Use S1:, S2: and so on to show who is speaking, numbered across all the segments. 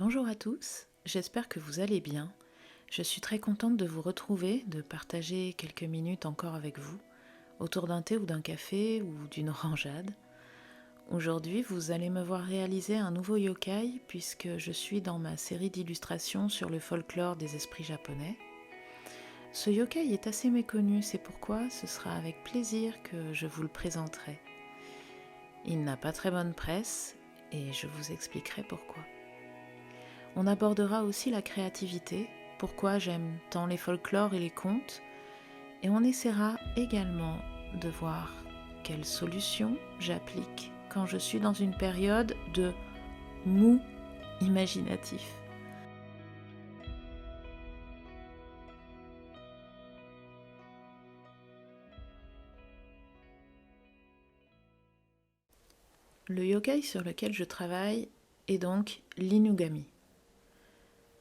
S1: Bonjour à tous, j'espère que vous allez bien. Je suis très contente de vous retrouver, de partager quelques minutes encore avec vous, autour d'un thé ou d'un café ou d'une orangeade. Aujourd'hui, vous allez me voir réaliser un nouveau yokai puisque je suis dans ma série d'illustrations sur le folklore des esprits japonais. Ce yokai est assez méconnu, c'est pourquoi ce sera avec plaisir que je vous le présenterai. Il n'a pas très bonne presse et je vous expliquerai pourquoi. On abordera aussi la créativité, pourquoi j'aime tant les folklores et les contes, et on essaiera également de voir quelles solutions j'applique quand je suis dans une période de mou imaginatif. Le yokai sur lequel je travaille est donc l'inugami.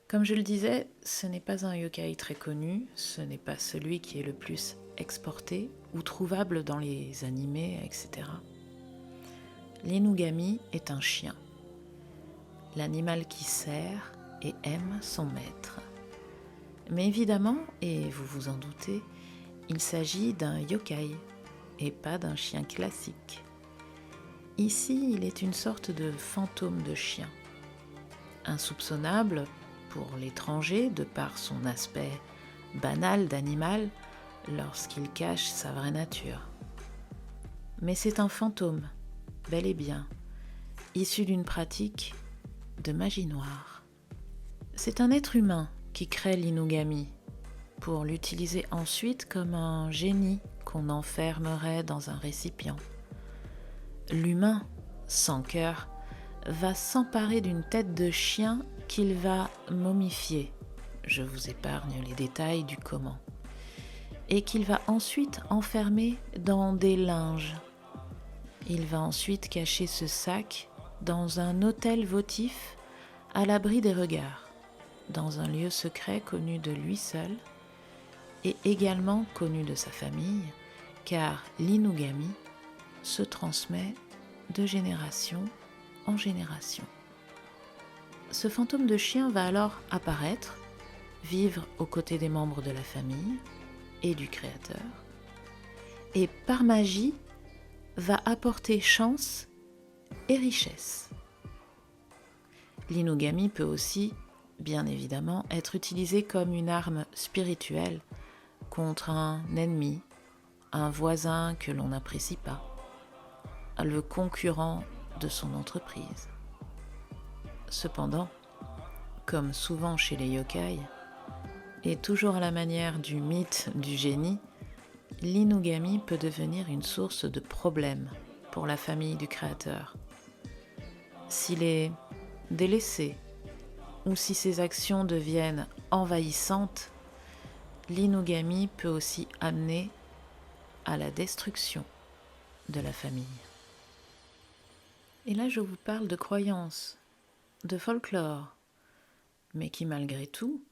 S1: Comme je le disais, ce n'est pas un yokai très connu, ce n'est pas celui qui est le plus exporté ou trouvable dans les animés, etc. L'inugami est un chien, l'animal qui sert et aime son maître. Mais évidemment, et vous vous en doutez, il s'agit d'un yokai et pas d'un chien classique. Ici, il est une sorte de fantôme de chien, insoupçonnable pour l'étranger de par son aspect banal d'animal lorsqu'il cache sa vraie nature. Mais c'est un fantôme, bel et bien, issu d'une pratique de magie noire. C'est un être humain qui crée l'inugami pour l'utiliser ensuite comme un génie qu'on enfermerait dans un récipient. L'humain, sans cœur, va s'emparer d'une tête de chien qu'il va momifier. Je vous épargne les détails du comment. Et qu'il va ensuite enfermer dans des linges. Il va ensuite cacher ce sac dans un hôtel votif à l'abri des regards, dans un lieu secret connu de lui seul et également connu de sa famille, car l'inugami se transmet de génération en génération. Ce fantôme de chien va alors apparaître, vivre aux côtés des membres de la famille et du créateur, et par magie va apporter chance et richesse. L'inugami peut aussi, bien évidemment, être utilisé comme une arme spirituelle contre un ennemi, un voisin que l'on n'apprécie pas, le concurrent de son entreprise. Cependant, comme souvent chez les yokai, et toujours à la manière du mythe du génie, l'inugami peut devenir une source de problèmes pour la famille du créateur. S'il est délaissé ou si ses actions deviennent envahissantes, l'inugami peut aussi amener à la destruction de la famille. Et là, je vous parle de croyances, de folklore, mais qui malgré tout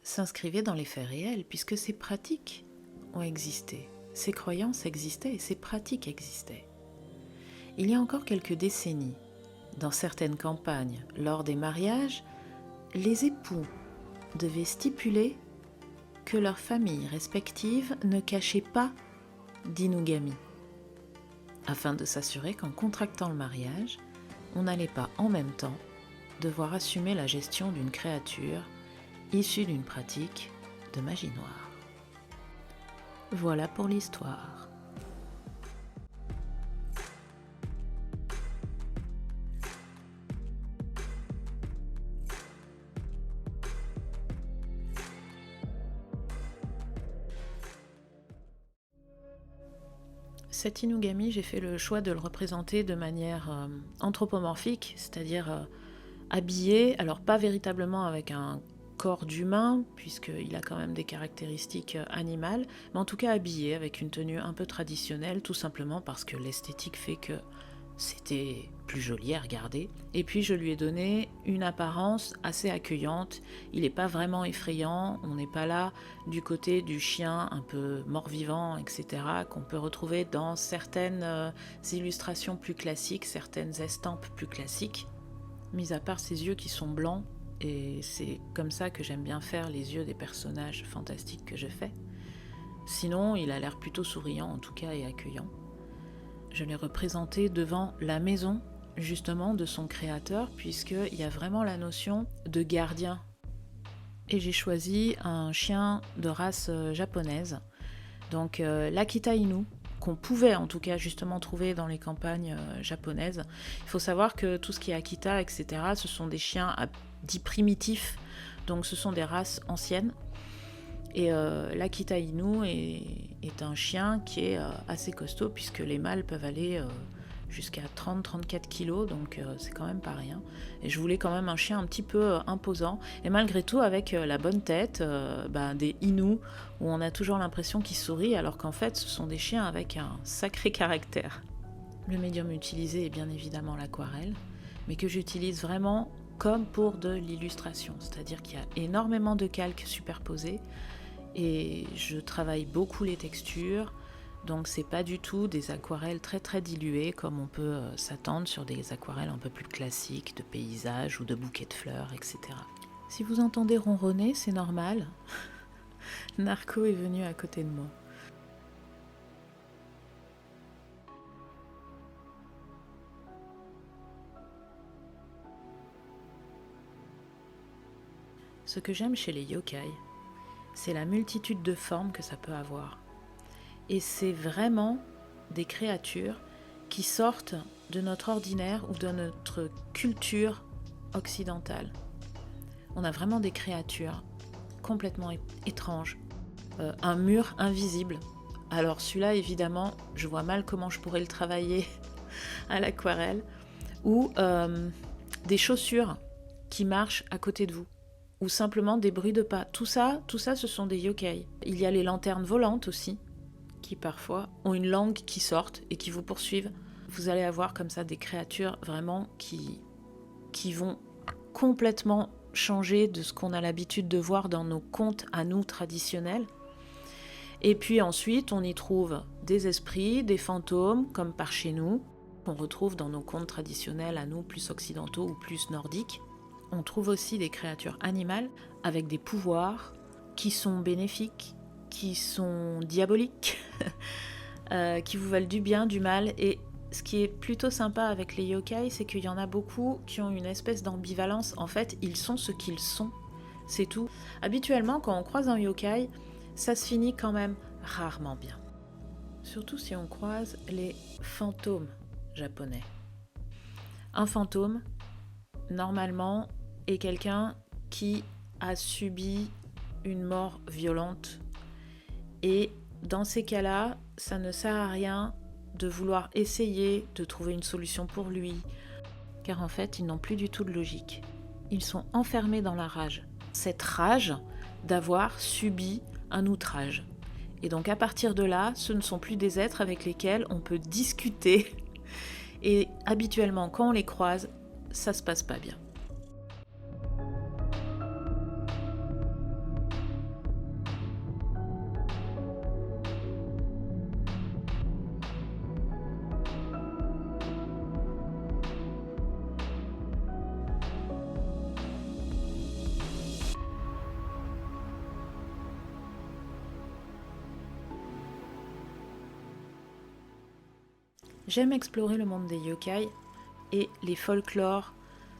S1: s'inscrivaient dans les faits réels, puisque ces pratiques ont existé, ces croyances existaient et ces pratiques existaient. Il y a encore quelques décennies, dans certaines campagnes, lors des mariages, les époux devaient stipuler que leurs familles respectives ne cachaient pas d'inugami, afin de s'assurer qu'en contractant le mariage, on n'allait pas en même temps devoir assumer la gestion d'une créature issue d'une pratique de magie noire. Voilà pour l'histoire. Cet inugami, j'ai fait le choix de le représenter de manière anthropomorphique, c'est-à-dire habillé, alors pas véritablement avec un corps d'humain, puisqu'il a quand même des caractéristiques animales, mais en tout cas habillé avec une tenue un peu traditionnelle, tout simplement parce que l'esthétique fait que c'était plus joli à regarder. Et puis je lui ai donné une apparence assez accueillante. Il n'est pas vraiment effrayant, on n'est pas là du côté du chien un peu mort-vivant, etc., qu'on peut retrouver dans certaines illustrations plus classiques, certaines estampes plus classiques. mis à part ses yeux qui sont blancs, et c'est comme ça que j'aime bien faire les yeux des personnages fantastiques que je fais. Sinon, il a l'air plutôt souriant en tout cas et accueillant. Je l'ai représenté devant la maison justement de son créateur, puisqu'il y a vraiment la notion de gardien. Et j'ai choisi un chien de race japonaise, donc l'Akita Inu, qu'on pouvait en tout cas justement trouver dans les campagnes japonaises. Il faut savoir que tout ce qui est Akita, etc., ce sont des chiens dits primitifs, donc ce sont des races anciennes. Et l'Akita Inu est un chien qui est assez costaud, puisque les mâles peuvent aller jusqu'à 30-34 kilos, donc c'est quand même pas rien. Et je voulais quand même un chien un petit peu imposant, et malgré tout avec la bonne tête des Inu, où on a toujours l'impression qu'ils sourient, alors qu'en fait ce sont des chiens avec un sacré caractère. Le médium utilisé est bien évidemment l'aquarelle, mais que j'utilise vraiment comme pour de l'illustration, c'est-à-dire qu'il y a énormément de calques superposés, et je travaille beaucoup les textures, donc c'est pas du tout des aquarelles très très diluées comme on peut s'attendre sur des aquarelles un peu plus classiques de paysages ou de bouquets de fleurs, etc. Si vous entendez ronronner, c'est normal. Narco est venu à côté de moi. Ce que j'aime chez les yokai, c'est la multitude de formes que ça peut avoir. Et c'est vraiment des créatures qui sortent de notre ordinaire ou de notre culture occidentale. On a vraiment des créatures complètement étranges. Un mur invisible. Alors celui-là, évidemment, je vois mal comment je pourrais le travailler à l'aquarelle. Ou des chaussures qui marchent à côté de vous. Ou simplement des bruits de pas. Tout ça, ce sont des yokai. Il y a les lanternes volantes aussi, qui parfois ont une langue qui sortent et qui vous poursuivent. Vous allez avoir comme ça des créatures vraiment qui vont complètement changer de ce qu'on a l'habitude de voir dans nos contes à nous traditionnels. Et puis ensuite, on y trouve des esprits, des fantômes, comme par chez nous, qu'on retrouve dans nos contes traditionnels à nous, plus occidentaux ou plus nordiques. On trouve aussi des créatures animales avec des pouvoirs qui sont bénéfiques, qui sont diaboliques, qui vous veulent du bien, du mal. Et ce qui est plutôt sympa avec les yokai, c'est qu'il y en a beaucoup qui ont une espèce d'ambivalence. En fait, ils sont ce qu'ils sont, c'est tout. Habituellement, quand on croise un yokai, ça se finit quand même rarement bien. Surtout si on croise les fantômes japonais. Un fantôme, normalement, est quelqu'un qui a subi une mort violente. Et dans ces cas-là, ça ne sert à rien de vouloir essayer de trouver une solution pour lui, car en fait, ils n'ont plus du tout de logique. Ils sont enfermés dans la rage. Cette rage d'avoir subi un outrage. Et donc à partir de là, ce ne sont plus des êtres avec lesquels on peut discuter. Et habituellement, quand on les croise, ça se passe pas bien. J'aime explorer le monde des yokai et les folklores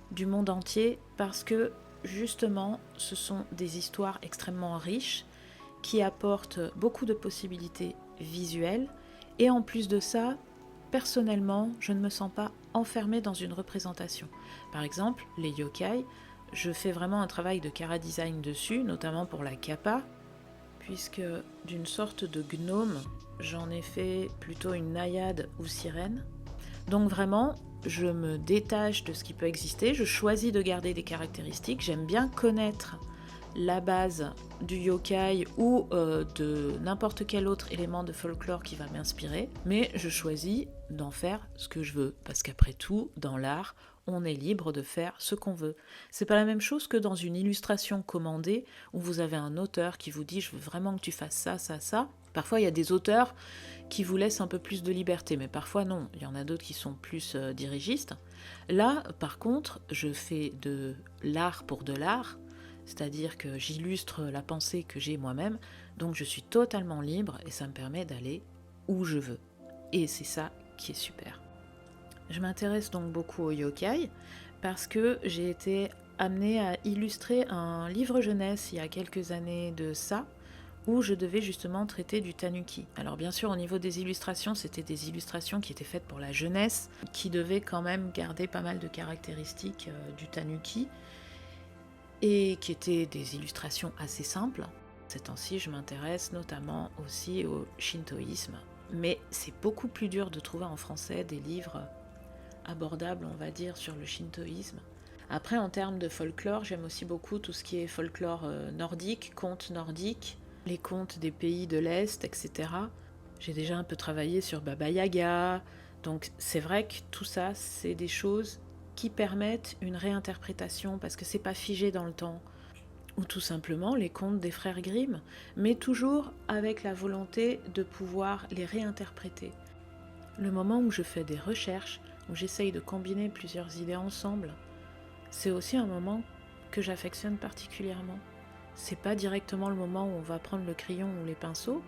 S1: du monde entier parce que justement ce sont des histoires extrêmement riches qui apportent beaucoup de possibilités visuelles et en plus de ça, personnellement, je ne me sens pas enfermée dans une représentation. Par exemple, les yokai, je fais vraiment un travail de chara-design dessus, notamment pour la kappa, puisque d'une sorte de gnome, j'en ai fait plutôt une naïade ou sirène. Donc vraiment, je me détache de ce qui peut exister, je choisis de garder des caractéristiques, j'aime bien connaître la base du yokai ou de n'importe quel autre élément de folklore qui va m'inspirer, mais je choisis d'en faire ce que je veux, parce qu'après tout, dans l'art, on est libre de faire ce qu'on veut. C'est pas la même chose que dans une illustration commandée où vous avez un auteur qui vous dit « je veux vraiment que tu fasses ça, ça, ça ». Parfois, il y a des auteurs qui vous laissent un peu plus de liberté, mais parfois non. Il y en a d'autres qui sont plus dirigistes. Là, par contre, je fais de l'art pour de l'art, c'est-à-dire que j'illustre la pensée que j'ai moi-même, donc je suis totalement libre et ça me permet d'aller où je veux. Et c'est ça qui est super. Je m'intéresse donc beaucoup au yokai parce que j'ai été amenée à illustrer un livre jeunesse il y a quelques années de ça, où je devais justement traiter du tanuki. Alors bien sûr, au niveau des illustrations, c'était des illustrations qui étaient faites pour la jeunesse, qui devaient quand même garder pas mal de caractéristiques du tanuki, et qui étaient des illustrations assez simples. Ces temps-ci, je m'intéresse notamment aussi au shintoïsme, mais c'est beaucoup plus dur de trouver en français des livres abordables, on va dire, sur le shintoïsme. Après, en termes de folklore, j'aime aussi beaucoup tout ce qui est folklore nordique, contes nordiques, les contes des pays de l'Est, etc. J'ai déjà un peu travaillé sur Baba Yaga, donc c'est vrai que tout ça, c'est des choses qui permettent une réinterprétation, parce que c'est pas figé dans le temps. Ou tout simplement les contes des frères Grimm, mais toujours avec la volonté de pouvoir les réinterpréter. Le moment où je fais des recherches, où j'essaye de combiner plusieurs idées ensemble, c'est aussi un moment que j'affectionne particulièrement. C'est pas directement le moment où on va prendre le crayon ou les pinceaux,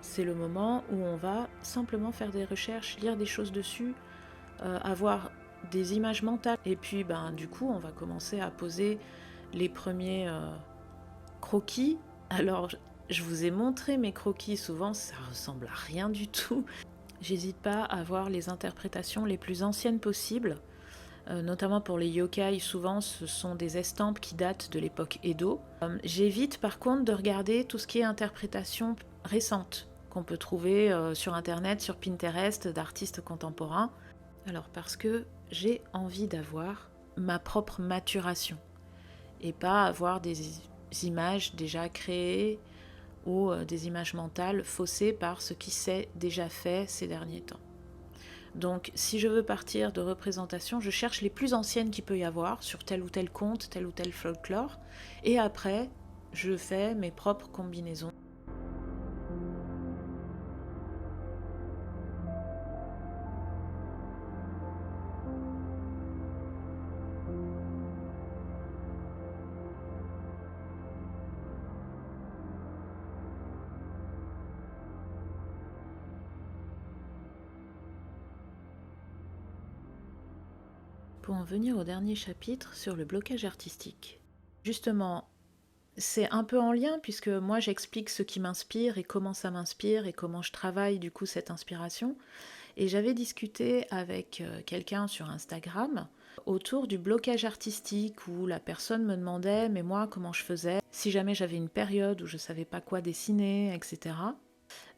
S1: c'est le moment où on va simplement faire des recherches, lire des choses dessus, avoir des images mentales. Et puis du coup, on va commencer à poser les premiers croquis. Alors, je vous ai montré mes croquis, souvent ça ressemble à rien du tout. J'hésite pas à voir les interprétations les plus anciennes possibles. Notamment pour les yokai, souvent ce sont des estampes qui datent de l'époque Edo. J'évite par contre de regarder tout ce qui est interprétation récente qu'on peut trouver sur internet, sur Pinterest, d'artistes contemporains. Alors parce que j'ai envie d'avoir ma propre maturation et pas avoir des images déjà créées ou des images mentales faussées par ce qui s'est déjà fait ces derniers temps. Donc si je veux partir de représentations, je cherche les plus anciennes qu'il peut y avoir sur tel ou tel conte, tel ou tel folklore, et après je fais mes propres combinaisons. Pour en venir au dernier chapitre sur le blocage artistique. Justement, c'est un peu en lien puisque moi j'explique ce qui m'inspire et comment ça m'inspire et comment je travaille du coup cette inspiration. Et j'avais discuté avec quelqu'un sur Instagram autour du blocage artistique où la personne me demandait mais moi comment je faisais, si jamais j'avais une période où je savais pas quoi dessiner, etc.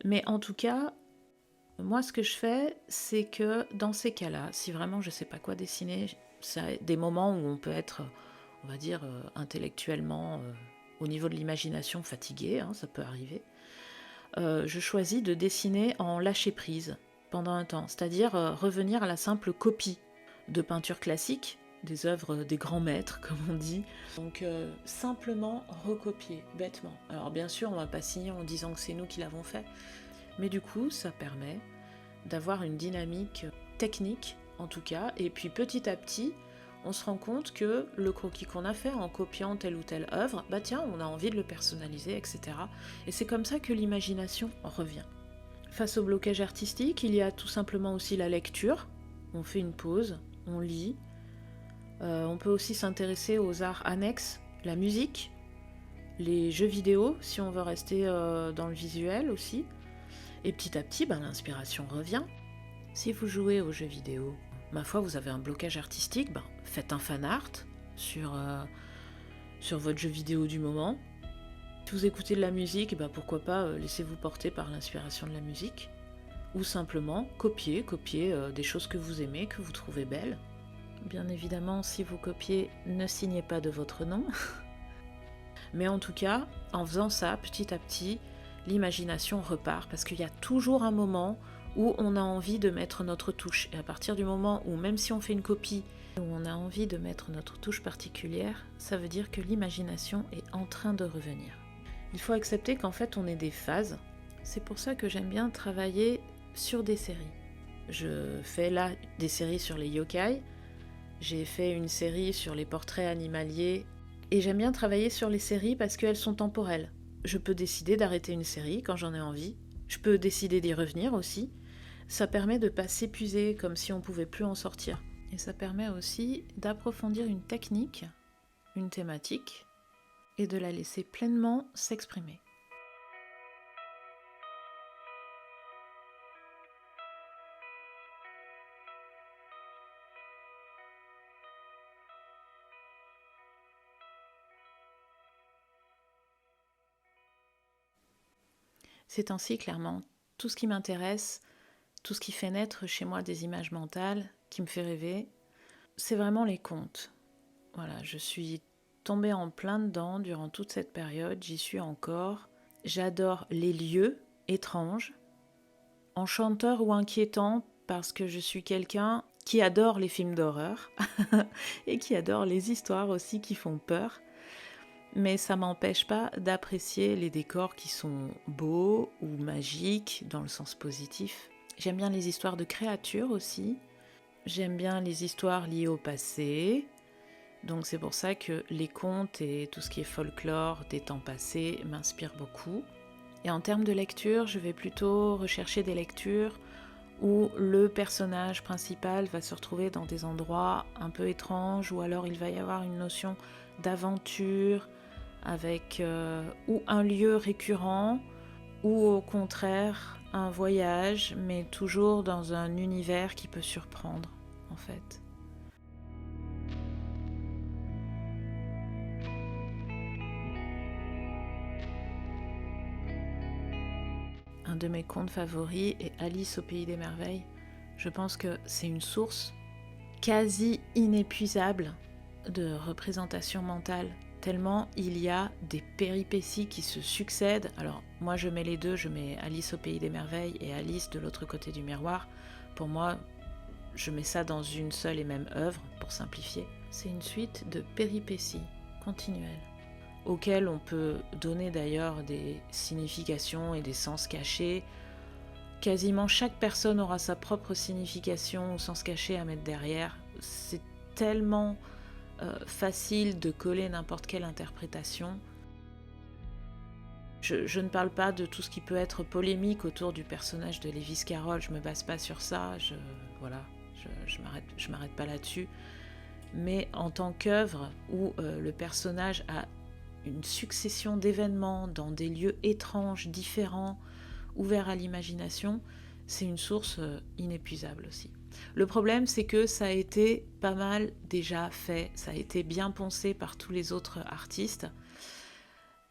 S1: Mais en tout cas, moi, ce que je fais, c'est que dans ces cas-là, si vraiment je ne sais pas quoi dessiner, c'est des moments où on peut être, on va dire, intellectuellement, au niveau de l'imagination, fatigué, hein, ça peut arriver, je choisis de dessiner en lâcher-prise pendant un temps, c'est-à-dire revenir à la simple copie de peinture classique, des œuvres des grands maîtres, comme on dit. Donc simplement recopier, bêtement. Alors bien sûr, on ne va pas signer en disant que c'est nous qui l'avons fait, mais du coup, ça permet d'avoir une dynamique technique, en tout cas, et puis petit à petit, on se rend compte que le croquis qu'on a fait en copiant telle ou telle œuvre, bah tiens, on a envie de le personnaliser, etc. Et c'est comme ça que l'imagination revient. Face au blocage artistique, il y a tout simplement aussi la lecture. On fait une pause, on lit. On peut aussi s'intéresser aux arts annexes, la musique, les jeux vidéo, si on veut rester dans le visuel aussi. Et petit à petit, l'inspiration revient. Si vous jouez aux jeux vidéo, ma foi, vous avez un blocage artistique, faites un fan art sur votre jeu vidéo du moment. Si vous écoutez de la musique, pourquoi pas laissez-vous porter par l'inspiration de la musique. Ou simplement copier des choses que vous aimez, que vous trouvez belles. Bien évidemment, si vous copiez, ne signez pas de votre nom. Mais en tout cas, en faisant ça, petit à petit, l'imagination repart, parce qu'il y a toujours un moment où on a envie de mettre notre touche. Et à partir du moment où, même si on fait une copie, où on a envie de mettre notre touche particulière, ça veut dire que l'imagination est en train de revenir. Il faut accepter qu'en fait, on est des phases. C'est pour ça que j'aime bien travailler sur des séries. Je fais là des séries sur les yokai, j'ai fait une série sur les portraits animaliers, et j'aime bien travailler sur les séries parce qu'elles sont temporelles. Je peux décider d'arrêter une série quand j'en ai envie, je peux décider d'y revenir aussi. Ça permet de ne pas s'épuiser comme si on ne pouvait plus en sortir. Et ça permet aussi d'approfondir une technique, une thématique, et de la laisser pleinement s'exprimer. Ces temps-ci, clairement, tout ce qui m'intéresse, tout ce qui fait naître chez moi des images mentales, qui me fait rêver, c'est vraiment les contes. Voilà, je suis tombée en plein dedans durant toute cette période, j'y suis encore. J'adore les lieux étranges, enchanteurs ou inquiétants, parce que je suis quelqu'un qui adore les films d'horreur et qui adore les histoires aussi qui font peur. Mais ça m'empêche pas d'apprécier les décors qui sont beaux ou magiques dans le sens positif. J'aime bien les histoires de créatures aussi. J'aime bien les histoires liées au passé. Donc c'est pour ça que les contes et tout ce qui est folklore des temps passés m'inspirent beaucoup. Et en termes de lecture, je vais plutôt rechercher des lectures où le personnage principal va se retrouver dans des endroits un peu étranges, ou alors il va y avoir une notion d'aventure, avec ou un lieu récurrent, ou au contraire un voyage, mais toujours dans un univers qui peut surprendre, en fait. Un de mes contes favoris est Alice au pays des merveilles. Je pense que c'est une source quasi inépuisable de représentation mentale, tellement il y a des péripéties qui se succèdent. Alors moi je mets les deux, je mets Alice au pays des merveilles et Alice de l'autre côté du miroir. Pour moi, je mets ça dans une seule et même œuvre, pour simplifier. C'est une suite de péripéties continuelles, auxquelles on peut donner d'ailleurs des significations et des sens cachés. Quasiment chaque personne aura sa propre signification ou sens caché à mettre derrière. C'est tellement facile de coller n'importe quelle interprétation. Je ne parle pas de tout ce qui peut être polémique autour du personnage de Lewis Carroll, je me base pas sur ça, je m'arrête pas là-dessus. Mais en tant qu'œuvre où le personnage a une succession d'événements dans des lieux étranges, différents, ouverts à l'imagination, c'est une source inépuisable aussi. Le problème, c'est que ça a été pas mal déjà fait, ça a été bien poncé par tous les autres artistes.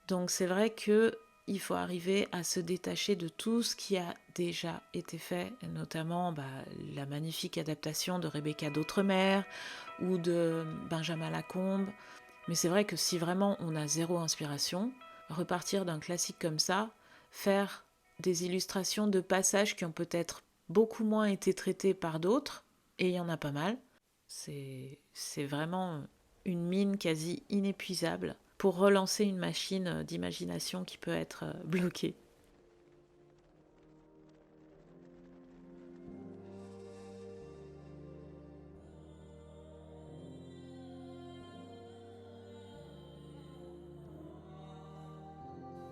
S1: Donc c'est vrai qu'il faut arriver à se détacher de tout ce qui a déjà été fait, notamment la magnifique adaptation de Rebecca d'Outremer ou de Benjamin Lacombe. Mais c'est vrai que si vraiment on a zéro inspiration, repartir d'un classique comme ça, faire des illustrations de passages qui ont peut-être beaucoup moins été traités par d'autres, et il y en a pas mal, c'est vraiment une mine quasi inépuisable pour relancer une machine d'imagination qui peut être bloquée.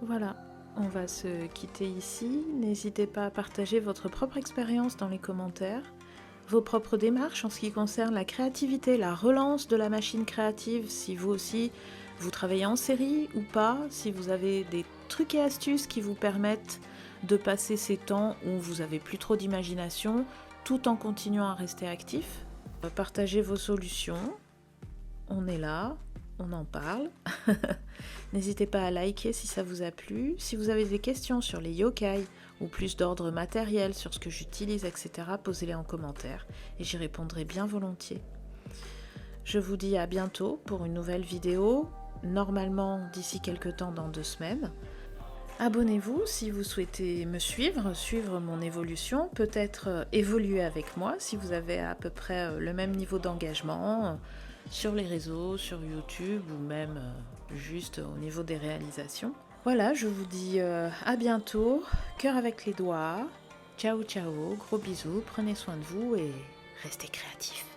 S1: Voilà, on va se quitter ici. N'hésitez pas à partager votre propre expérience dans les commentaires, vos propres démarches en ce qui concerne la créativité, la relance de la machine créative, si vous aussi vous travaillez en série ou pas, si vous avez des trucs et astuces qui vous permettent de passer ces temps où vous n'avez plus trop d'imagination, tout en continuant à rester actif. Partagez vos solutions, on est là, on en parle. N'hésitez pas à liker si ça vous a plu. Si vous avez des questions sur les yokai ou plus d'ordre matériel sur ce que j'utilise, etc., posez-les en commentaire et j'y répondrai bien volontiers. Je vous dis à bientôt pour une nouvelle vidéo, normalement d'ici quelques temps, dans 2 semaines. Abonnez-vous si vous souhaitez me suivre mon évolution, peut-être évoluer avec moi si vous avez à peu près le même niveau d'engagement sur les réseaux, sur YouTube ou même juste au niveau des réalisations. Voilà, je vous dis à bientôt, cœur avec les doigts. Ciao ciao, gros bisous, prenez soin de vous et restez créatifs.